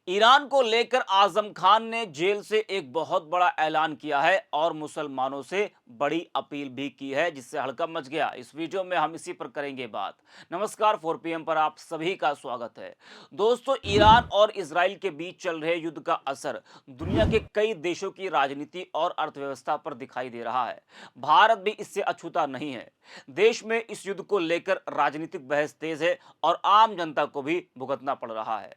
Iran को लेकर आजम खान ने जेल से एक बहुत बड़ा ऐलान किया है और मुसलमानों से बड़ी अपील भी की है, जिससे हड़कंप मच गया। इस वीडियो में हम इसी पर करेंगे बात। नमस्कार, 4 PM पर आप सभी का स्वागत है। दोस्तों, ईरान और इजराइल के बीच चल रहे युद्ध का असर दुनिया के कई देशों की राजनीति और अर्थव्यवस्था पर दिखाई दे रहा है। भारत भी इससे अछूता नहीं है। देश में इस युद्ध को लेकर राजनीतिक बहस तेज है और आम जनता को भी भुगतना पड़ रहा है।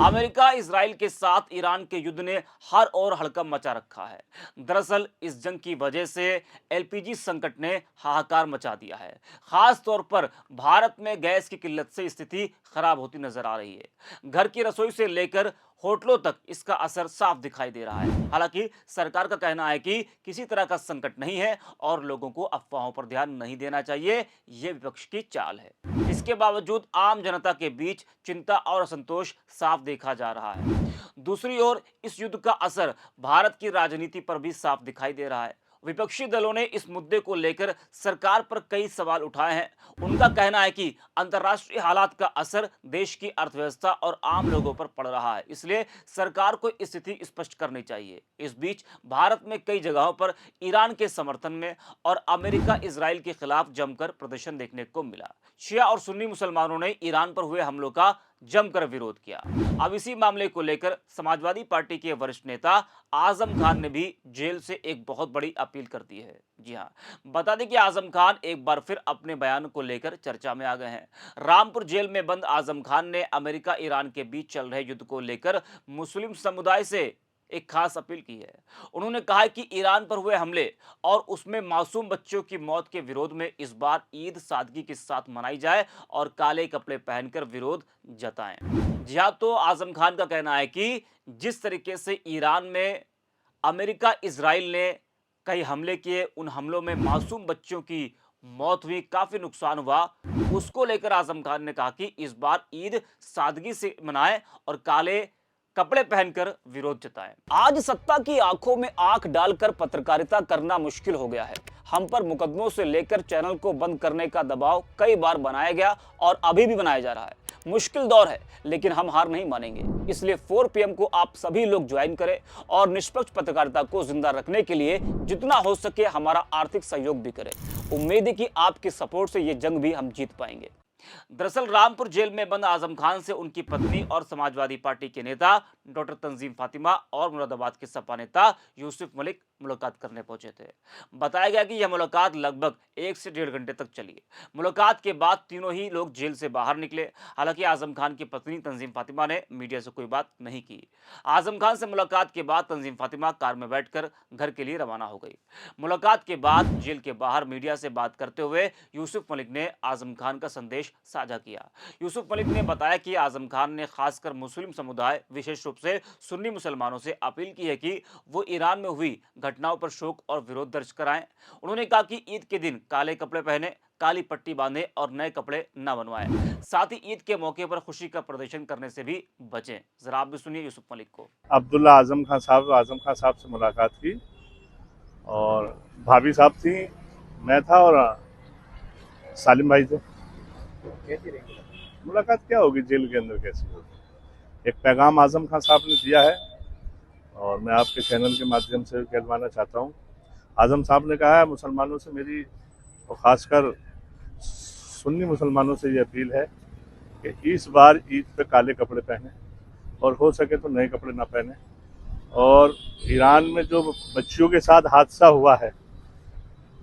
अमेरिका इजराइल के साथ ईरान के युद्ध ने हर ओर हड़कंप मचा रखा है। दरअसल इस जंग की वजह से एलपीजी संकट ने हाहाकार मचा दिया है। खास तौर पर भारत में गैस की किल्लत से स्थिति खराब होती नजर आ रही है। घर की रसोई से लेकर होटलों तक इसका असर साफ दिखाई दे रहा है। हालांकि सरकार का कहना है कि किसी तरह का संकट नहीं है और लोगों को अफवाहों पर ध्यान नहीं देना चाहिए। ये विपक्ष की चाल है। इसके बावजूद आम जनता के बीच चिंता और असंतोष साफ देखा जा रहा है। दूसरी ओर इस युद्ध का असर भारत की राजनीति पर भी साफ दिखाई दे रहा है। विपक्षी दलों ने इस मुद्दे को लेकर सरकार पर कई सवाल उठाए हैं। उनका कहना है कि अंतर्राष्ट्रीय हालात का असर देश की अर्थव्यवस्था और आम लोगों पर पड़ रहा है, इसलिए सरकार को स्थिति स्पष्ट करनी चाहिए। इस बीच भारत में कई जगहों पर ईरान के समर्थन में और अमेरिका इजराइल के खिलाफ जमकर प्रदर्शन देखने को मिला। शिया और सुन्नी मुसलमानों ने ईरान पर हुए हमलों का जमकर विरोध किया। अब इसी मामले को लेकर समाजवादी पार्टी के वरिष्ठ नेता आजम खान ने भी जेल से एक बहुत बड़ी अपील कर दी है। जी हां, बता दें कि आजम खान एक बार फिर अपने बयान को लेकर चर्चा में आ गए हैं। रामपुर जेल में बंद आजम खान ने अमेरिका ईरान के बीच चल रहे युद्ध को लेकर मुस्लिम समुदाय से एक खास अपील की है। उन्होंने कहा कि ईरान पर हुए हमले और उसमें मासूम बच्चों की मौत के विरोध में इस बार ईद सादगी के साथ मनाई जाए और काले कपड़े पहनकर विरोध जताएं। जी हाँ, तो आजम खान का कहना है कि जिस तरीके से ईरान में अमेरिका इजराइल ने कई हमले किए, उन हमलों में मासूम बच्चों की मौत हुई, काफी नुकसान हुआ, उसको लेकर आजम खान ने कहा कि इस बार ईद सादगी से मनाएं और काले कपड़े पहनकर विरोध जताएं। आज सत्ता की आंखों में आंख डालकर पत्रकारिता करना मुश्किल हो गया है। हम पर मुकदमों से लेकर चैनल को बंद करने का दबाव कई बार बनाया गया और अभी भी बनाया जा रहा है। मुश्किल दौर है, लेकिन हम हार नहीं मानेंगे। इसलिए 4 PM को आप सभी लोग ज्वाइन करें और निष्पक्ष पत्रकारिता को जिंदा रखने के लिए जितना हो सके हमारा आर्थिक सहयोग भी करें। उम्मीद है कि आपके सपोर्ट से ये जंग भी हम जीत पाएंगे। दरअसल रामपुर जेल में बंद आजम खान से उनकी पत्नी और समाजवादी पार्टी के नेता डॉक्टर तंजीम फातिमा और मुरादाबाद के सपा नेता यूसुफ मलिक मुलाकात करने पहुंचे थे। बताया गया कि यह मुलाकात लगभग 1 से 1.5 घंटे तक चली। मुलाकात के बाद तीनों ही लोग जेल से बाहर निकले। हालांकि आजम खान की पत्नी तंजीम फातिमा ने मीडिया से कोई बात नहीं की। आजम खान से मुलाकात के बाद तंजीम फातिमा कार में बैठकर घर के लिए रवाना हो गई। मुलाकात के बाद जेल के बाहर मीडिया से बात करते हुए यूसुफ मलिक ने आजम खान का संदेश साझा किया। यूसुफ मलिक ने बताया कि आजम खान ने खासकर मुस्लिम समुदाय, विशेष रूप से सुन्नी मुसलमानों से अपील की है कि वो ईरान में हुई घटनाओं पर शोक और विरोध दर्ज कराएं। उन्होंने कहा कि ईद के दिन काले कपड़े पहने, काली पट्टी बांधे और नए कपड़े न बनवाएं। साथ ही ईद के मौके पर खुशी का प्रदर्शन करने से भी बचें। जरा आप भी सुनिए यूसुफ मलिक को। अब्दुल्ला आजम खान साहब से मुलाकात की और भाभी साहब थी, मैं था और सालिम भाई थे। कैसी रही? मुलाकात क्या होगी, जेल के अंदर कैसी होगी। एक पैगाम आजम खान साहब ने दिया है और मैं आपके चैनल के माध्यम से कहलवाना चाहता हूँ। आजम साहब ने कहा है मुसलमानों से मेरी और ख़ासकर सुन्नी मुसलमानों से ये अपील है कि इस बार ईद पे काले कपड़े पहने और हो सके तो नए कपड़े ना पहने। और ईरान में जो बच्चियों के साथ हादसा हुआ है,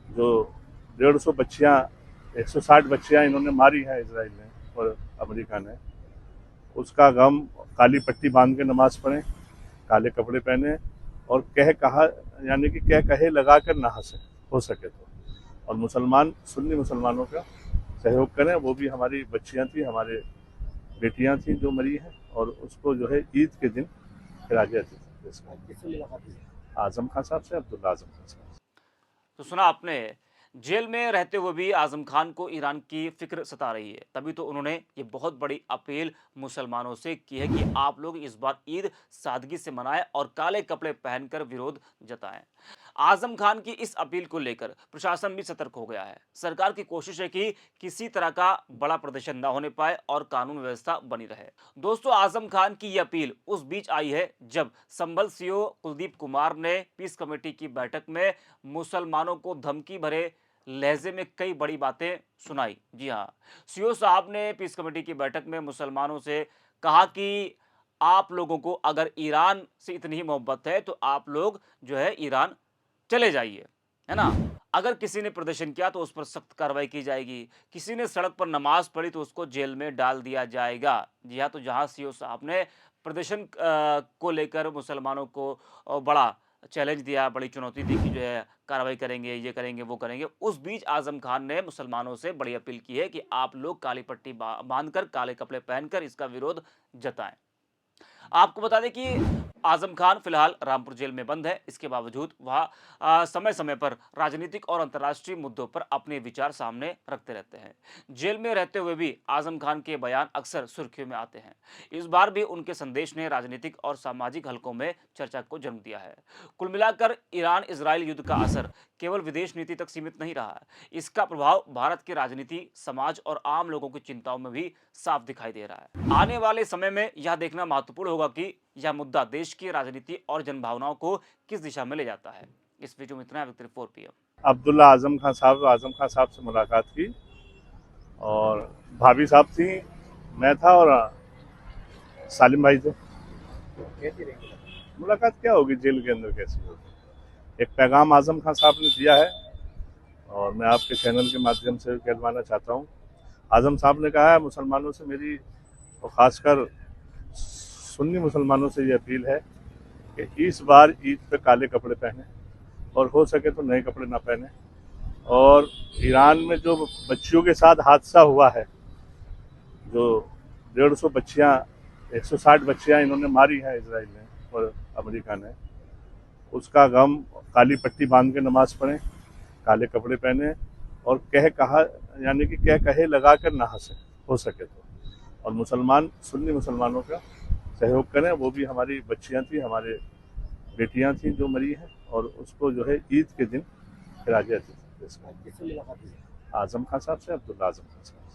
जो 150 बच्चियाँ 160 बच्चियाँ इन्होंने मारी हैं इसराइल ने और अमेरिका ने, उसका गम, काली पट्टी बांध के नमाज पढ़ें, काले कपड़े पहने और यानी कि कह कहे लगा कर ना हंसे हो सके तो। और मुसलमान सुन्नी मुसलमानों का सहयोग करें। वो भी हमारी बच्चियाँ थी, हमारे बेटियाँ थी जो मरी हैं, और उसको जो है ईद के दिन खिराज आजम खान साहब से, अब्दुल्ला आजम खान साहब से। तो सुना आपने, जेल में रहते हुए भी आजम खान को ईरान की फिक्र सता रही है। तभी तो उन्होंने ये बहुत बड़ी अपील मुसलमानों से की है कि आप लोग इस बार ईद सादगी से मनाएं और काले कपड़े पहनकर विरोध जताएं। आजम खान की इस अपील को लेकर प्रशासन भी सतर्क हो गया है। सरकार की कोशिश है कि किसी तरह का बड़ा प्रदर्शन न होने पाए और कानून व्यवस्था बनी रहे। दोस्तों, आजम खान की यह अपील उस बीच आई है जब संभल सीओ कुलदीप कुमार ने पीस कमेटी की बैठक में मुसलमानों को धमकी भरे लहजे में कई बड़ी बातें सुनाई। जी हाँ, सीओ साहब ने पीस कमेटी की बैठक में मुसलमानों से कहा कि आप लोगों को अगर ईरान से इतनी ही मोहब्बत है तो आप लोग जो है ईरान चले जाइए, है ना? अगर किसी ने प्रदर्शन किया तो उस पर सख्त कार्रवाई की जाएगी। किसी ने सड़क पर नमाज पढ़ी तो उसको जेल में डाल दिया जाएगा। जी हाँ, तो जहां सीओ साहब ने प्रदर्शन को लेकर मुसलमानों को बड़ा चैलेंज दिया, बड़ी चुनौती दी कि जो है कार्रवाई करेंगे, ये करेंगे, वो करेंगे। उस बीच आजम खान ने मुसलमानों से बड़ी अपील की है कि आप लोग काली पट्टी बांधकर, काले कपड़े पहनकर इसका विरोध जताएं। आपको बता दें कि आजम खान फिलहाल रामपुर जेल में बंद है। इसके बावजूद वह समय समय पर राजनीतिक और अंतर्राष्ट्रीय मुद्दों पर अपने विचार सामने रखते रहते हैं। जेल में रहते हुए भी आजम खान के बयान अक्सर सुर्खियों में आते हैं। इस बार भी उनके संदेश ने राजनीतिक और सामाजिक हलकों में चर्चा को जन्म दिया है। कुल मिलाकर ईरान इजराइल युद्ध का असर केवल विदेश नीति तक सीमित नहीं रहा है। इसका प्रभाव भारत की राजनीति, समाज और आम लोगों की चिंताओं में भी साफ दिखाई दे रहा है। आने वाले समय में यह देखना महत्वपूर्ण होगा कि यह मुद्दा देश की राजनीति और जनभावनाओं को किस दिशा में ले जाता है। इस वीडियो में इतना। Victor 4 PM। अब्दुल्ला आजम खान साहब से मुलाकात की और भाभी साहब थी, मैं था और सालिम भाई थे। कैसी रही? मुलाकात क्या होगी जेल के अंदर, कैसी होगी। एक पैगाम आजम खान साहब ने दिया है और मैं आपके चैनल के माध्यम से कहलवाना चाहता हूँ। आजम साहब ने कहा है मुसलमानों से मेरी और ख़ासकर सुन्नी मुसलमानों से ये अपील है कि इस बार ईद पे काले कपड़े पहने और हो सके तो नए कपड़े ना पहने। और ईरान में जो बच्चियों के साथ हादसा हुआ है, जो 150 बच्चियाँ 160 बच्चियाँ इन्होंने मारी हैं इसराइल ने और अमेरिका ने, उसका गम, काली पट्टी बांध के नमाज पढ़ें, काले कपड़े पहने और यानी कि कहे लगा कर ना हंसे हो सके तो। और मुसलमान सुन्नी मुसलमानों का सहयोग करें। वो भी हमारी बच्चियां थी, हमारे बेटियां थी जो मरी हैं, और उसको जो है ईद के दिन खिराज अकीदत पेश करें। किससे मुलाकात हुई? आजम खान साहब से, अब्दुल्ला आजम खान साहब।